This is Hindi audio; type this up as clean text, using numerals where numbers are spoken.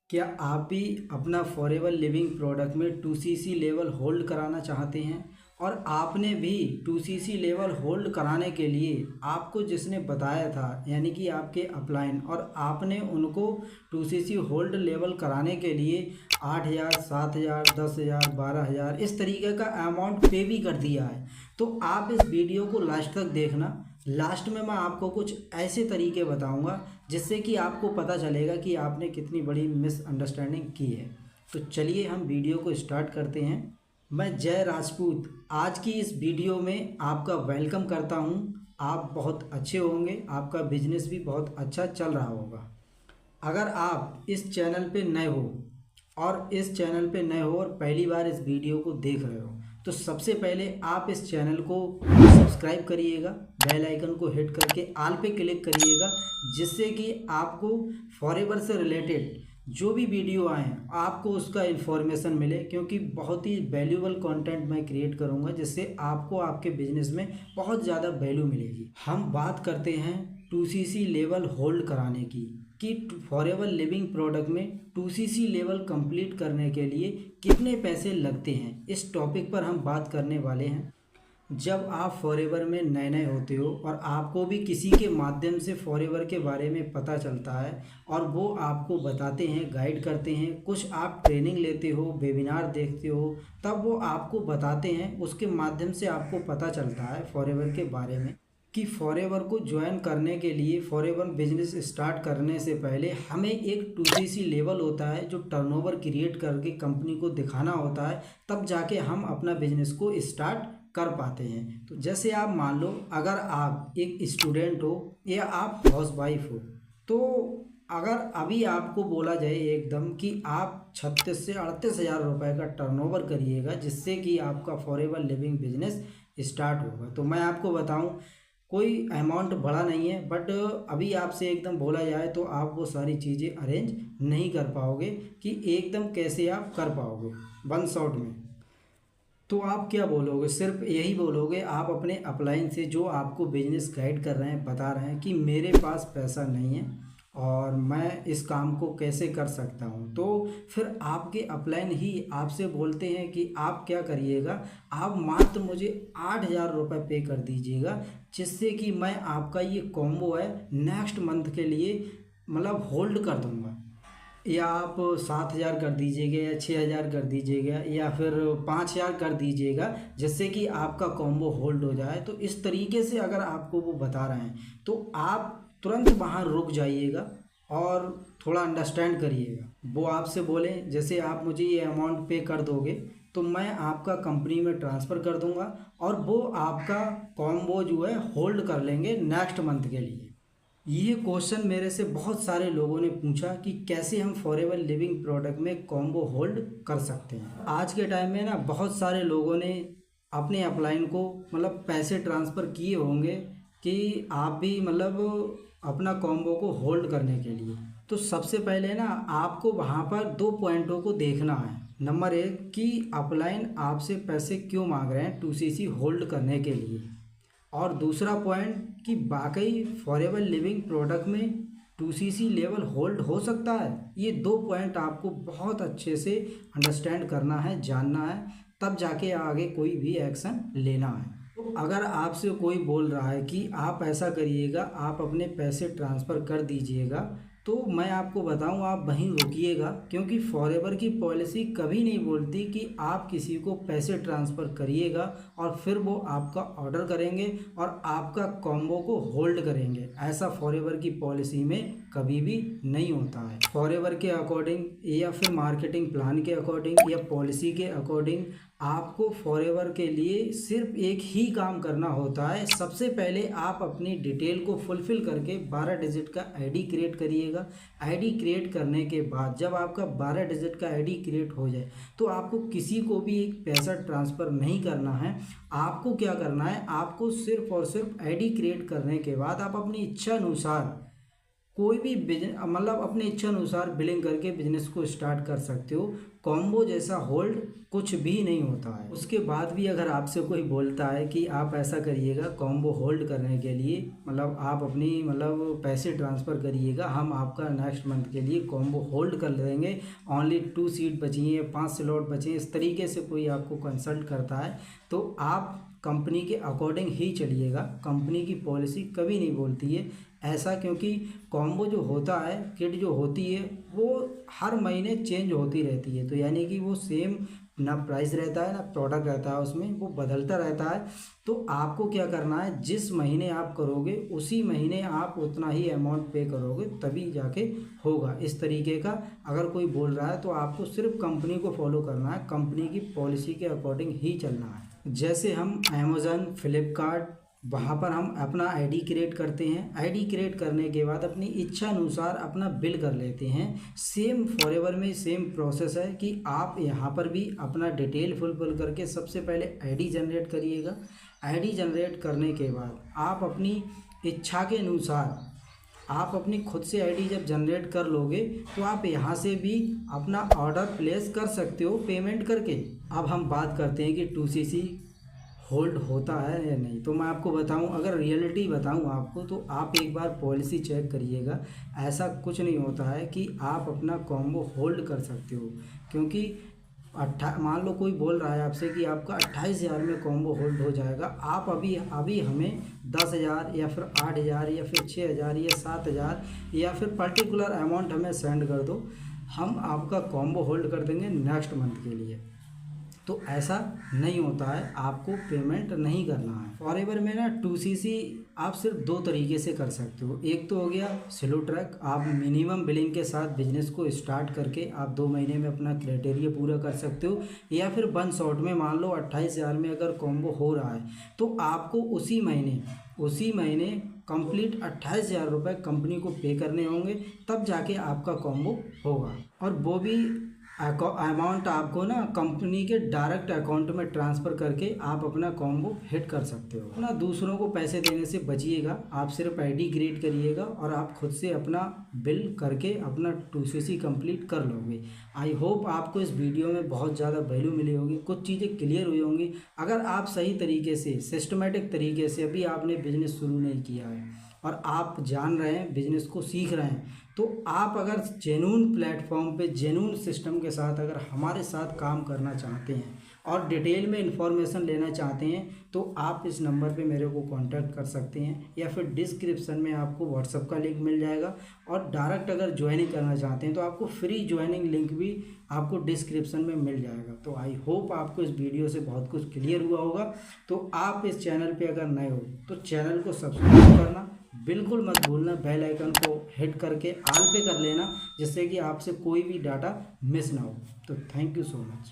क्या आप भी अपना फॉरएवर लिविंग प्रोडक्ट में 2cc लेवल होल्ड कराना चाहते हैं और आपने भी 2cc लेवल होल्ड कराने के लिए आपको जिसने बताया था यानी कि आपके अपलाइन और आपने उनको 2cc होल्ड लेवल कराने के लिए 8,000 7,000 10,000 12,000 इस तरीके का अमाउंट पे भी कर दिया है। तो आप इस वीडियो को लास्ट तक देखना। लास्ट में मैं आपको कुछ ऐसे तरीके बताऊंगा जिससे कि आपको पता चलेगा कि आपने कितनी बड़ी मिसअंडरस्टैंडिंग की है। तो चलिए हम वीडियो को स्टार्ट करते हैं। मैं जय राजपूत आज की इस वीडियो में आपका वेलकम करता हूं। आप बहुत अच्छे होंगे, आपका बिजनेस भी बहुत अच्छा चल रहा होगा। अगर आप इस चैनल पे नए हो और पहली बार इस वीडियो को देख रहे हो तो सबसे पहले आप इस चैनल को सब्सक्राइब करिएगा, बेल आइकन को हिट करके ऑल पे क्लिक करिएगा, जिससे कि आपको फॉरएवर से रिलेटेड जो भी वीडियो आए आपको उसका इन्फॉर्मेशन मिले, क्योंकि बहुत ही वैल्यूबल कंटेंट मैं क्रिएट करूंगा जिससे आपको आपके बिजनेस में बहुत ज़्यादा वैल्यू मिलेगी। हम बात करते हैं 2cc लेवल होल्ड कराने की कि फॉरएवर लिविंग प्रोडक्ट में 2cc लेवल कंप्लीट करने के लिए कितने पैसे लगते हैं। इस टॉपिक पर हम बात करने वाले हैं। जब आप फॉरएवर में नए नए होते हो और आपको भी किसी के माध्यम से फॉरएवर के बारे में पता चलता है और वो आपको बताते हैं, गाइड करते हैं, कुछ आप ट्रेनिंग लेते हो, वेबिनार देखते हो, तब वो आपको बताते हैं, उसके माध्यम से आपको पता चलता है फॉरएवर के बारे में कि फॉरएवर को ज्वाइन करने के लिए, फॉरएवर बिजनेस स्टार्ट करने से पहले हमें एक 2cc लेवल होता है जो टर्नओवर क्रिएट करके कंपनी को दिखाना होता है, तब जाके हम अपना बिजनेस को स्टार्ट कर पाते हैं। तो जैसे आप मान लो, अगर आप एक स्टूडेंट हो या आप हाउस वाइफ हो, तो अगर अभी आपको बोला जाए एकदम कि आप 36 से 38 हज़ार रुपये का टर्नओवर करिएगा जिससे कि आपका फॉरएवर लिविंग बिजनेस स्टार्ट होगा, तो मैं आपको बताऊं कोई अमाउंट बड़ा नहीं है, बट अभी आपसे एकदम बोला जाए तो आप वो सारी चीज़ें अरेंज नहीं कर पाओगे कि एकदम कैसे आप कर पाओगे वन शॉट में। तो आप क्या बोलोगे? सिर्फ यही बोलोगे आप अपने अपलाइन से, जो आपको बिजनेस गाइड कर रहे हैं, बता रहे हैं कि मेरे पास पैसा नहीं है और मैं इस काम को कैसे कर सकता हूँ, तो फिर आपके अपलाइन ही आपसे बोलते हैं कि आप क्या करिएगा, आप मात्र मुझे 8,000 रुपये पे कर दीजिएगा, जिससे कि मैं आपका ये कॉम्बो है नेक्स्ट मंथ के लिए मतलब होल्ड कर दूँगा। या आप 7,000 कर दीजिएगा या 6,000 कर दीजिएगा या फिर 5,000 कर दीजिएगा, जिससे कि आपका कॉम्बो होल्ड हो जाए। तो इस तरीके से अगर आपको वो बता रहे हैं तो आप तुरंत वहाँ रुक जाइएगा और थोड़ा अंडरस्टैंड करिएगा। वो आपसे बोले जैसे आप मुझे ये अमाउंट पे कर दोगे तो मैं आपका कंपनी में ट्रांसफ़र कर दूंगा और वो आपका कॉम्बो जो है होल्ड कर लेंगे नेक्स्ट मंथ के लिए। ये क्वेश्चन मेरे से बहुत सारे लोगों ने पूछा कि कैसे हम फॉरएवर लिविंग प्रोडक्ट में कॉम्बो होल्ड कर सकते हैं। आज के टाइम में ना बहुत सारे लोगों ने अपने अपलाइन को मतलब पैसे ट्रांसफ़र किए होंगे कि आप भी मतलब अपना कॉम्बो को होल्ड करने के लिए। तो सबसे पहले ना आपको वहाँ पर दो पॉइंटों को देखना है। नंबर एक कि अपलाइन आपसे पैसे क्यों मांग रहे हैं 2cc होल्ड करने के लिए, और दूसरा पॉइंट कि वाकई फॉरएवर लिविंग प्रोडक्ट में 2cc लेवल होल्ड हो सकता है। ये दो पॉइंट आपको बहुत अच्छे से अंडरस्टैंड करना है, जानना है, तब जाके आगे कोई भी एक्शन लेना है। तो अगर आपसे कोई बोल रहा है कि आप ऐसा करिएगा, आप अपने पैसे ट्रांसफ़र कर दीजिएगा, तो मैं आपको बताऊं आप वहीं रुकिएगा, क्योंकि फॉरएवर की पॉलिसी कभी नहीं बोलती कि आप किसी को पैसे ट्रांसफ़र करिएगा और फिर वो आपका ऑर्डर करेंगे और आपका कॉम्बो को होल्ड करेंगे। ऐसा फॉरएवर की पॉलिसी में कभी भी नहीं होता है। फॉरएवर के अकॉर्डिंग या फिर मार्केटिंग प्लान के अकॉर्डिंग या पॉलिसी के अकॉर्डिंग आपको फॉरएवर के लिए सिर्फ एक ही काम करना होता है। सबसे पहले आप अपनी डिटेल को फुलफ़िल करके 12 डिजिट का आईडी क्रिएट करिएगा। आईडी क्रिएट करने के बाद जब आपका 12 डिजिट का आईडी क्रिएट हो जाए तो आपको किसी को भी एक पैसा ट्रांसफ़र नहीं करना है। आपको क्या करना है, आपको सिर्फ और सिर्फ आईडी क्रिएट करने के बाद आप अपनी इच्छा अनुसार कोई भी बिजनेस मतलब अपने इच्छा अनुसार बिलिंग करके बिजनेस को स्टार्ट कर सकते हो। कॉम्बो जैसा होल्ड कुछ भी नहीं होता है। उसके बाद भी अगर आपसे कोई बोलता है कि आप ऐसा करिएगा कॉम्बो होल्ड करने के लिए, मतलब आप अपनी मतलब पैसे ट्रांसफ़र करिएगा, हम आपका नेक्स्ट मंथ के लिए कॉम्बो होल्ड कर देंगे, ओनली 2 सीट बची हैं, 5 स्लॉट बचे हैं, इस तरीके से कोई आपको कंसल्ट करता है तो आप कंपनी के अकॉर्डिंग ही चलिएगा। कंपनी की पॉलिसी कभी नहीं बोलती है ऐसा, क्योंकि कॉम्बो जो होता है, किट जो होती है वो हर महीने चेंज होती रहती है, तो यानी कि वो सेम ना प्राइस रहता है ना प्रोडक्ट रहता है, उसमें वो बदलता रहता है। तो आपको क्या करना है, जिस महीने आप करोगे उसी महीने आप उतना ही अमाउंट पे करोगे तभी जाके होगा। इस तरीके का अगर कोई बोल रहा है तो आपको सिर्फ कंपनी को फॉलो करना है, कंपनी की पॉलिसी के अकॉर्डिंग ही चलना है। जैसे हम अमेज़न, फ्लिपकार्ट, वहाँ पर हम अपना आईडी क्रिएट करते हैं। आईडी क्रिएट करने के बाद अपनी इच्छा अनुसार अपना बिल कर लेते हैं। सेम फॉरएवर में सेम प्रोसेस है कि आप यहाँ पर भी अपना डिटेल फुलफिल करके सबसे पहले आईडी जनरेट करिएगा। आईडी जनरेट करने के बाद आप अपनी इच्छा के अनुसार आप अपनी खुद से आईडी जब जनरेट कर लोगे तो आप यहाँ से भी अपना ऑर्डर प्लेस कर सकते हो पेमेंट करके। अब हम बात करते हैं कि 2cc होल्ड होता है या नहीं। तो मैं आपको बताऊं, अगर रियलिटी बताऊं आपको, तो आप एक बार पॉलिसी चेक करिएगा। ऐसा कुछ नहीं होता है कि आप अपना कॉम्बो होल्ड कर सकते हो, क्योंकि मान लो कोई बोल रहा है आपसे कि आपका 28,000 में कॉम्बो होल्ड हो जाएगा, आप अभी हमें 10,000 या फिर 8,000 या फिर 6,000 या 7,000 या फिर पर्टिकुलर अमाउंट हमें सेंड कर दो, हम आपका कॉम्बो होल्ड कर देंगे नेक्स्ट मंथ के लिए। तो ऐसा नहीं होता है, आपको पेमेंट नहीं करना है। फॉरएवर में ना 2cc आप सिर्फ 2 तरीके से कर सकते हो। एक तो हो गया स्लो ट्रैक, आप मिनिमम बिलिंग के साथ बिजनेस को स्टार्ट करके आप 2 महीने में अपना क्राइटेरिया पूरा कर सकते हो, या फिर 1 शॉट में मान लो 28,000 में अगर कॉम्बो हो रहा है तो आपको उसी महीने कंप्लीट 28,000 रुपये कंपनी को पे करने होंगे, तब जाके आपका कॉम्बो होगा। और वो भी अमाउंट आपको ना कंपनी के डायरेक्ट अकाउंट में ट्रांसफ़र करके आप अपना कॉम्बो हिट कर सकते हो। ना दूसरों को पैसे देने से बचिएगा, आप सिर्फ आईडी क्रिएट करिएगा और आप खुद से अपना बिल करके अपना 2cc कंप्लीट कर लोगे। आई होप आपको इस वीडियो में बहुत ज़्यादा वैल्यू मिली होगी, कुछ चीज़ें क्लियर हुई होंगी। अगर आप सही तरीके से सिस्टमेटिक तरीके से अभी आपने बिजनेस शुरू नहीं किया है और आप जान रहे हैं, बिजनेस को सीख रहे हैं, तो आप अगर जेन्युइन प्लेटफॉर्म पे जेन्युइन सिस्टम के साथ अगर हमारे साथ काम करना चाहते हैं और डिटेल में इंफॉर्मेशन लेना चाहते हैं तो आप इस नंबर पे मेरे को कांटेक्ट कर सकते हैं, या फिर डिस्क्रिप्शन में आपको व्हाट्सएप का लिंक मिल जाएगा। और डायरेक्ट अगर ज्वाइनिंग करना चाहते हैं तो आपको फ्री ज्वाइनिंग लिंक भी आपको डिस्क्रिप्शन में मिल जाएगा। तो आई होप आपको इस वीडियो से बहुत कुछ क्लियर हुआ होगा। तो आप इस चैनल पे अगर नए हो तो चैनल को सब्सक्राइब करना बिल्कुल मत भूलना, बेल आइकन को हिट करके ऑल पे कर लेना, जिससे कि आपसे कोई भी डाटा मिस ना हो। तो थैंक यू सो मच।